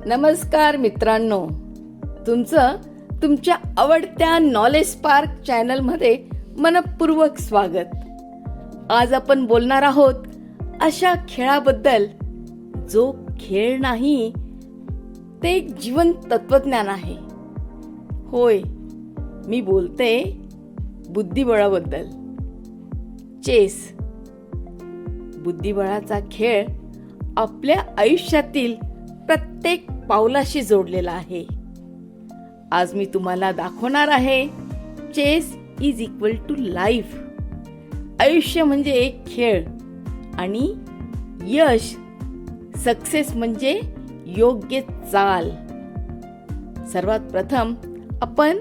नमस्कार मित्रांनो, तुमच्या आवडत्या नॉलेज स्पार्क चॅनलमध्ये मनपूर्वक स्वागत. आज आपण बोलणार आहोत अशा खेळाबद्दल जो खेळ नाही, ते एक जीवन तत्वज्ञान आहे. होय, मी बोलते बुद्धिबळाबद्दल. चेस. बुद्धिबळाचा खेळ आपल्या आयुष्यातील प्रत्येक पावलाशी जोडलेला आहे. आज मी तुम्हाला दाखवणार आहे chess is equal to life. आयुष्य म्हणजे एक खेळ आणि यश, सक्सेस म्हणजे योग्य चाल. सर्वात प्रथम आपण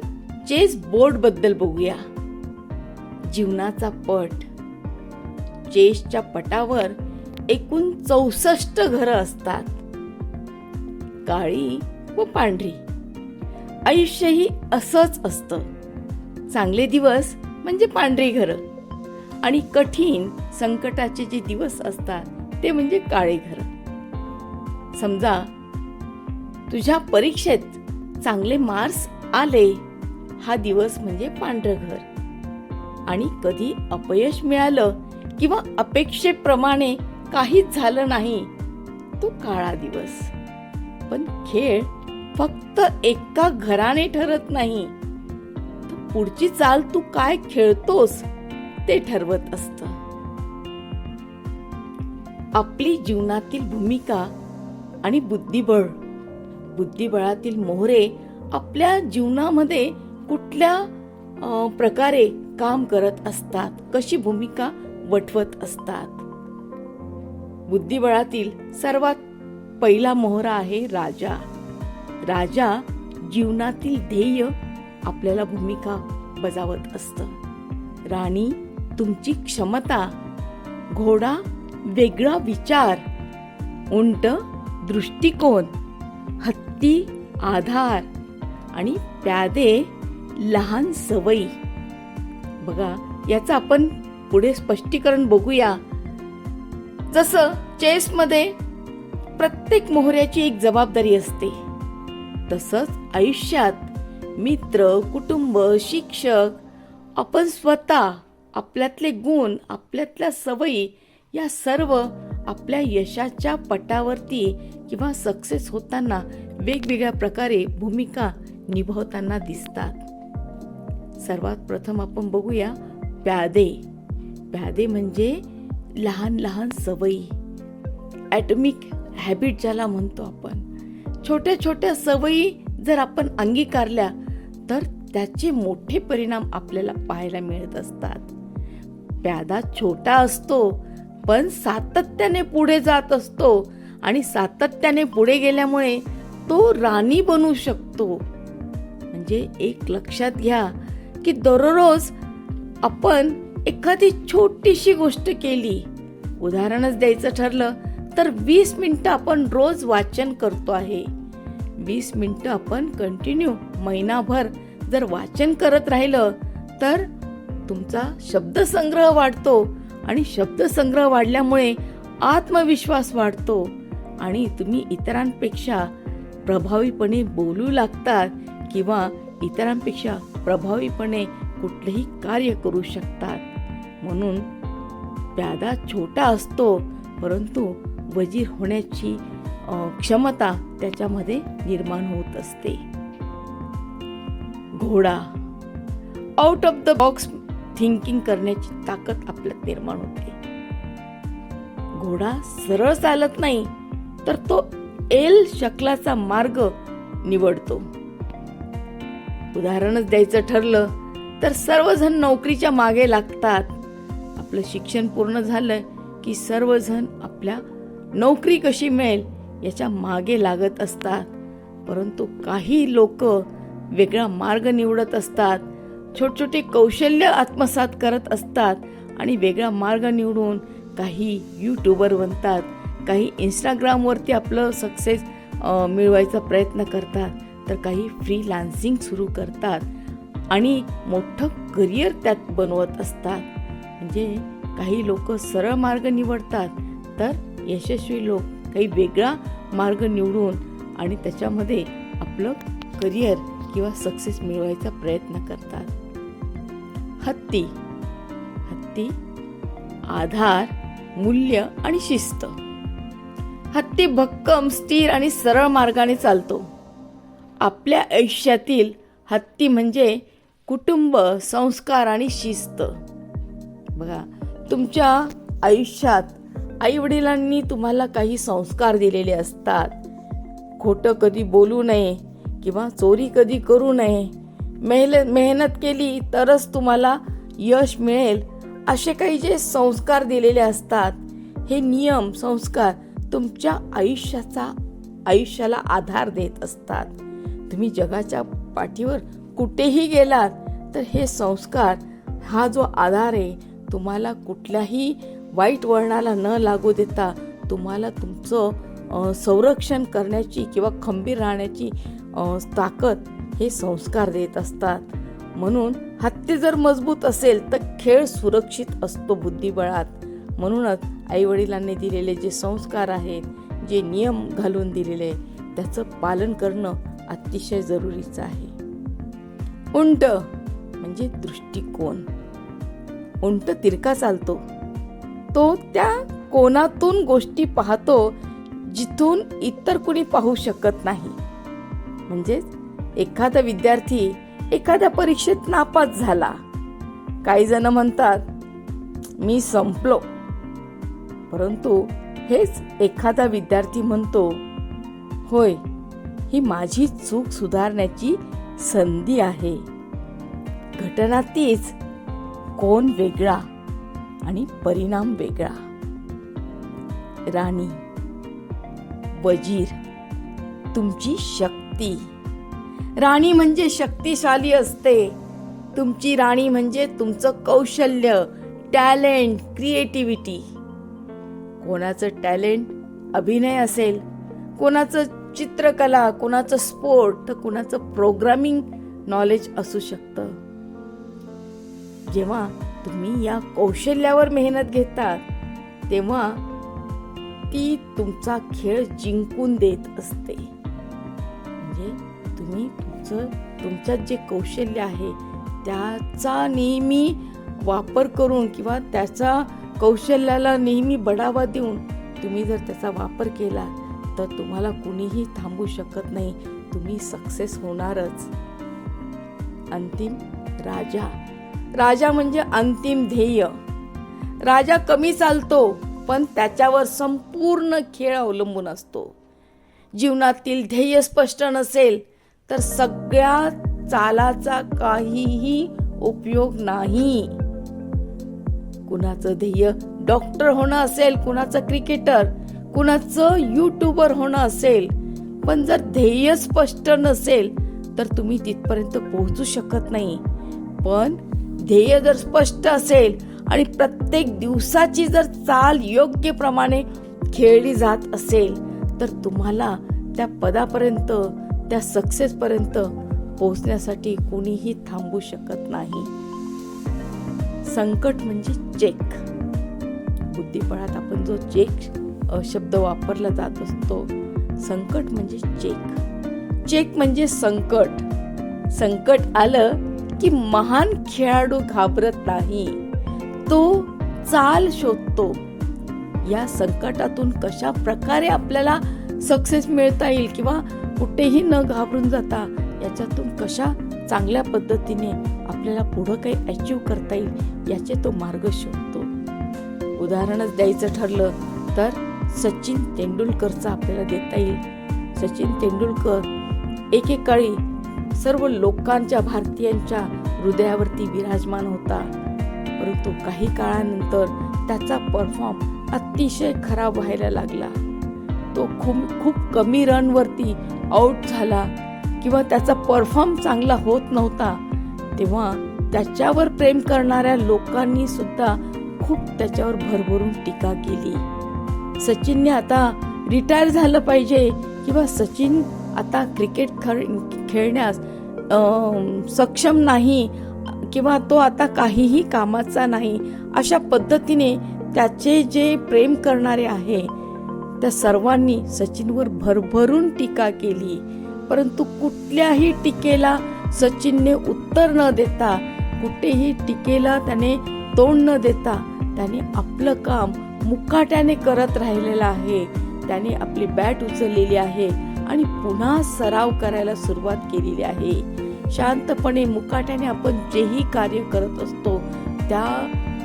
चेस बोर्ड बद्दल बघूया. जीवनाचा पट. चेसच्या पटावर एकूण 64 घरं असतात, काळी व पांढरी. आयुष्यही असंच असतं. चांगले दिवस म्हणजे पांढरी घरं आणि कठीण संकटाचे जे दिवस असतात ते म्हणजे काळे घरं. समजा तुझ्या परीक्षेत चांगले मार्क्स आले, हा दिवस म्हणजे पांढरं घर. आणि कधी अपयश मिळालं किंवा अपेक्षेप्रमाणे काहीच झालं नाही, तो काळा दिवस. पण खेळ फक्त एका घराने ठरत नाही, तर पुढची चाल तू काय खेळतोस ते ठरवत असतं. आपली जीवनातील भूमिका आणि बुद्धिबळ. बुद्धिबळातील मोहरे आपल्या जीवनामध्ये कुठल्या प्रकारे काम करत असतात, कशी भूमिका वठवत असतात. बुद्धिबळातील सर्वात पहिला मोहरा आहे राजा. राजा जीवनातील ध्येय आपल्याला भूमिका बजावत असतं. राणी तुमची क्षमता, घोडा वेगळा विचार, उंट दृष्टिकोन, हत्ती आधार आणि प्यादे लहान सवयी. बघा, याचं आपण पुढे स्पष्टीकरण बघूया. जसं चेसमध्ये प्रत्येक मोहऱ्याची एक जबाबदारी असते, तसंच आयुष्यात मित्र, कुटुंब, शिक्षक, आपण स्वतः, आपल्यातले गुण, आपल्यातल्या सवयी, या सर्व आपल्या यशाच्या पटावरती किंवा सक्सेस होताना वेगवेगळ्या प्रकारे भूमिका निभावताना दिसतात. सर्वात प्रथम आपण बघूया प्यादे. प्यादे म्हणजे लहान लहान सवयी, ॲटॉमिक हॅबिट ज्याला म्हणतो आपण. छोट्या छोट्या सवयी जर आपण अंगीकारल्या तर त्याचे मोठे परिणाम आपल्याला पाहायला मिळत असतात. प्यादा छोटा असतो पण सातत्याने पुढे जात असतो आणि सातत्याने पुढे गेल्यामुळे तो राणी बनू शकतो. म्हणजे एक लक्षात घ्या की दररोज आपण एखादी छोटीशी गोष्ट केली, उदाहरणच द्यायचं ठरलं तर 20 मिनिटं आपण रोज वाचन करतो आहे. 20 मिनिटं आपण कंटिन्यू महिनाभर जर वाचन करत राहिलं तर तुमचा शब्दसंग्रह वाढतो आणि शब्दसंग्रह वाढल्यामुळे आत्मविश्वास वाढतो आणि तुम्ही इतरांपेक्षा प्रभावीपणे बोलू लागतात किंवा इतरांपेक्षा प्रभावीपणे कुठलेही कार्य करू शकतात. म्हणून प्यादा छोटा असतो परंतु वजीर होण्याची क्षमता त्याच्यामध्ये निर्माण होत असते. घोडा. Out of the box thinking करण्याची ताकद आपल्यात निर्माण होते. घोडा सरळ चालत नाही तर तो एल शकलाचा मार्ग निवडतो. उदाहरणच द्यायचं ठरलं तर सर्वजण नोकरीच्या मागे लागतात. आपलं शिक्षण पूर्ण झालं की सर्वजण आपल्या नोकरी कशी मिळेल याच्या मागे लागत असतात. परंतु काही लोक वेगळा मार्ग निवडत असतात, छोटे कौशल्य आत्मसात करत असतात आणि वेगळा मार्ग निवडून काही यूट्यूबर बनतात, काही इंस्टाग्रामवरती आपलं सक्सेस मिळवायचा प्रयत्न करतात, तर काही फ्रीलान्सिंग सुरू करतात आणि मोठं करिअर त्यात बनवत असतात. म्हणजे काही लोक सरळ मार्ग निवडतात तर यशस्वी लोक काही वेगळा मार्ग निवडून आणि त्याच्यामध्ये आपलं करिअर किंवा सक्सेस मिळवायचा प्रयत्न करतात. हत्ती आधार, मूल्य आणि शिस्त. हत्ती भक्कम, स्थिर आणि सरळ मार्गाने चालतो. आपल्या आयुष्यातील हत्ती म्हणजे कुटुंब, संस्कार आणि शिस्त. बघा, तुमच्या आयुष्यात आईवडिलांनी तुम्हाला काही संस्कार दिलेले असतात. खोटं कधी बोलू नये किंवा चोरी कधी करू नये, मेहनत केली तरच तुम्हाला यश मिळेल, असे काही जे संस्कार दिलेले असतात, हे नियम संस्कार तुमच्या आयुष्याला आधार देत असतात. तुम्ही जगाच्या पाठीवर कुठेही गेलात तर हे संस्कार, हा जो आधार आहे, तुम्हाला कुठल्याही वाईट वळणाला न लागू देता तुम्हाला तुमचं संरक्षण करण्याची किंवा खंबीर राहण्याची ताकद हे संस्कार देत असतात. म्हणून हत्ती जर मजबूत असेल तर खेळ सुरक्षित असतो बुद्धिबळात. म्हणूनच आईवडिलांनी दिलेले जे संस्कार आहेत, जे नियम घालून दिलेले, त्याचं पालन करणं अतिशय जरुरीचं आहे. उंट म्हणजे दृष्टिकोन. उंट तिरका चालतो. तो त्या कोनातून गोष्टी पाहतो जिथून इतर कुणी पाहू शकत नाही. म्हणजेच एखादा विद्यार्थी एखाद्या परीक्षेत नापास झाला, काही जण म्हणतात मी संपलो, परंतु हेच एखादा विद्यार्थी म्हणतो, होय, ही माझी चूक सुधारण्याची संधी आहे. घटना तीच, कोण वेगळा आणि परिणाम वेगळा. राणी, वजीर, तुमची शक्ती. राणी म्हणजे शक्तिशाली असते. तुमची राणी म्हणजे तुमचं कौशल्य, टॅलेंट, क्रिएटिव्हिटी. कोणाचं टॅलेंट अभिनय असेल, कोणाचं चित्रकला, कोणाचं स्पोर्ट, तर कोणाचं प्रोग्रामिंग नॉलेज असू शकतं. जेव्हा तुम्ही या कौशल्यावर मेहनत घेतात तेव्हा ती तुमचा खेळ जिंकून देत असते. म्हणजे तुम्ही तुमच्यात जे कौशल्य आहे त्याचा नेहमी वापर करून किंवा त्याचा कौशल्याला नेहमी बढावा देऊन तुम्ही जर त्याचा वापर केला तर तुम्हाला कुणीही थांबू शकत नाही. तुम्ही सक्सेस होणारच. अंतिम, राजा म्हणजे अंतिम ध्येय. राजा कमी चालतो पण त्याच्यावर संपूर्ण खेळ अवलंबून असतो. जीवनातील ध्येय स्पष्ट नसेल तर सगळ्या चालाचा काहीही उपयोग नाही. कुणाचं ध्येय डॉक्टर होणं असेल, कुणाचं क्रिकेटर, कुणाचं यूट्यूबर होणं असेल, पण जर ध्येय स्पष्ट नसेल तर तुम्ही तिथपर्यंत पोहोचू शकत नाही. पण ध्येय जर स्पष्ट असेल आणि प्रत्येक दिवसाची जर चाल योग्य प्रमाणे खेळली जात असेल तर तुम्हाला त्या पदापर्यंत, त्या सक्सेस पर्यंत पोहोचण्यासाठी कोणीही थांबू शकत नाही. संकट म्हणजे चेक. बुद्धिबळात आपण जो चेक शब्द वापरला जात असतो, संकट म्हणजे चेक म्हणजे संकट. संकट आलं की महान खेळाडू घाबरत नाही, तो चाल शोधतो. या संकटातून कशा प्रकारे आपल्याला सक्सेस मिळता येईल किंवा कुठेही न घाबरून जाता याच्यातून कशा चांगल्या पद्धतीने आपल्याला पुढं काही अचीव करता येईल याचे तो मार्ग शोधतो. उदाहरणच द्यायचं ठरलं तर सचिन तेंडुलकरचा आपल्याला देता येईल. सचिन तेंडुलकर एकेकाळी सर्व लोकांच्या, भारतीयांच्या हृदयावरती विराजमान होता, परंतु काही काळानंतर त्याचा परफॉर्म अतिशय खराब व्हायला लागला. तो खूप कमी रनवरती आउट झाला किंवा त्याचा परफॉर्म चांगला होत नव्हता. तेव्हा त्याच्यावर प्रेम करणाऱ्या लोकांनी सुद्धा खूप त्याच्यावर भरभरून टीका केली. सचिनने आता रिटायर झालं पाहिजे किंवा सचिन आता क्रिकेट खेळण्यास सक्षम नाही किंवा तो आता काहीही कामाचा नाही, अशा पद्धतीने त्याचे जे प्रेम करणारे आहे त्या सर्वांनी सचिनवर भरभरून टीका केली, परंतु कुठल्याही टीकेला सचिनने उत्तर न देता, कुठेही टीकेला त्याने तोंड न देता त्याने आपलं काम मुकाट्याने करत राहिलेला आहे. त्याने आपली बॅट उचललेली आहे आणि पुन्हा सराव करायला सुरुवात केलेली आहे. शांतपणे मुकाट्याने आपण जेही कार्य करत असतो त्या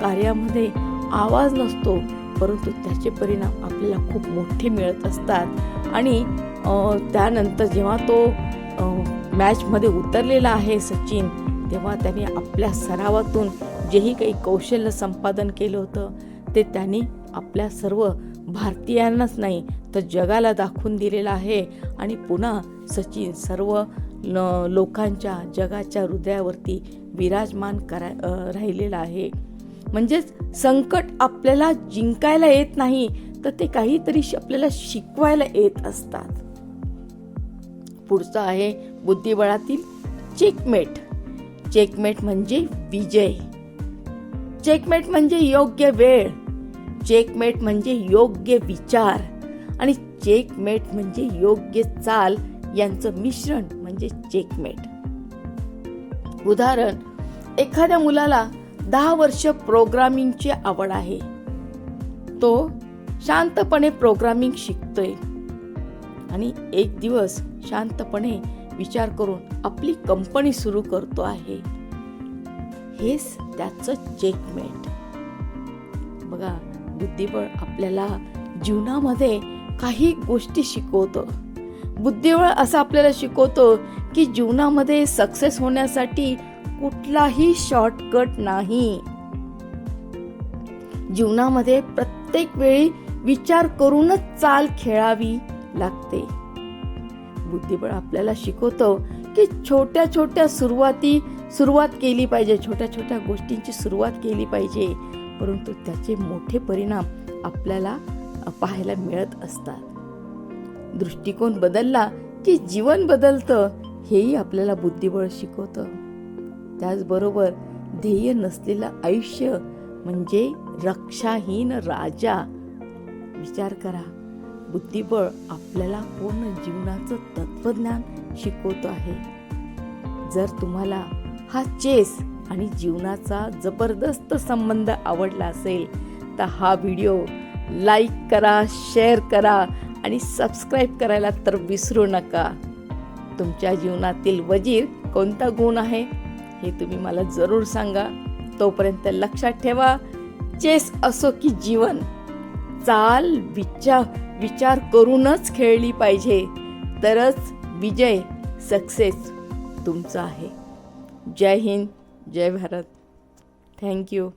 कार्यामध्ये आवाज नसतो, परंतु त्याचे परिणाम आपल्याला खूप मोठे मिळत असतात. आणि त्यानंतर जेव्हा तो मॅचमध्ये उतरलेला आहे सचिन, तेव्हा त्याने आपल्या सरावातून जेही काही कौशल्य संपादन केलं होतं ते त्यांनी आपल्या सर्व भारतीयांनाच नाही तर जगाला दाखवून दिलेलं आहे. आणि पुन्हा सचिन सर्व लोकांच्या जगाच्या हृदयावरती विराजमान राहिलेला आहे. म्हणजेच संकट आपल्याला जिंकायला येत नाही तर ते काहीतरी आपल्याला शिकवायला येत असतात. पुढचं आहे बुद्धिबळातील चेकमेट. चेकमेट म्हणजे विजय. चेकमेट म्हणजे योग्य वेळ. चेकमेट म्हणजे योग्य विचार. आणि चेकमेट म्हणजे योग्य चाल यांचं मिश्रण म्हणजे चेकमेट. उदाहरण, एखाद्या मुलाला 10 वर्ष प्रोग्रामिंगची आवड आहे. तो शांतपणे प्रोग्रामिंग शिकतोय आणि एक दिवस शांतपणे विचार करून आपली कंपनी सुरू करतो आहे. हेच त्याचं चेकमेट. बघा, बुद्धिबळ आपल्याला जीवनामध्ये काही गोष्टी शिकवतं. बुद्धिबळ असं आपल्याला शिकवतो की जीवनामध्ये सक्सेस होण्यासाठी कुठलाही शॉर्टकट नाही. जीवनामध्ये प्रत्येक वेळी विचार करूनच चाल खेळावी लागते. बुद्धिबळ आपल्याला शिकवतो की छोट्या छोट्या सुरुवात केली पाहिजे, छोट्या छोट्या गोष्टींची सुरुवात केली पाहिजे, परंतु त्याचे मोठे परिणाम आपल्याला पाहायला मिळत असतात. दृष्टिकोन बदलला की जीवन बदलतं, हेही आपल्याला बुद्धिबळ शिकवतं. त्याचबरोबर ध्येय नसलेलं आयुष्य म्हणजे रक्षाहीन राजा. विचार करा, बुद्धिबळ आपल्याला पूर्ण जीवनाचं तत्वज्ञान शिकवतो आहे. जर तुम्हाला हा चेस आणि जीवनाचा जबरदस्त संबंध आवडला असेल तर हा व्हिडिओ लाईक करा, शेअर करा आणि सबस्क्राईब करायला तर विसरू नका. तुमच्या जीवनातील वजीर कोणता गुण आहे हे तुम्ही मला जरूर सांगा. तोपर्यंत लक्षात ठेवा, चेस असो की जीवन, चाल विचार करूनच खेळली पाहिजे, तरच विजय, सक्सेस तुमचा आहे. जय हिंद, जय भारत. थँक्यू.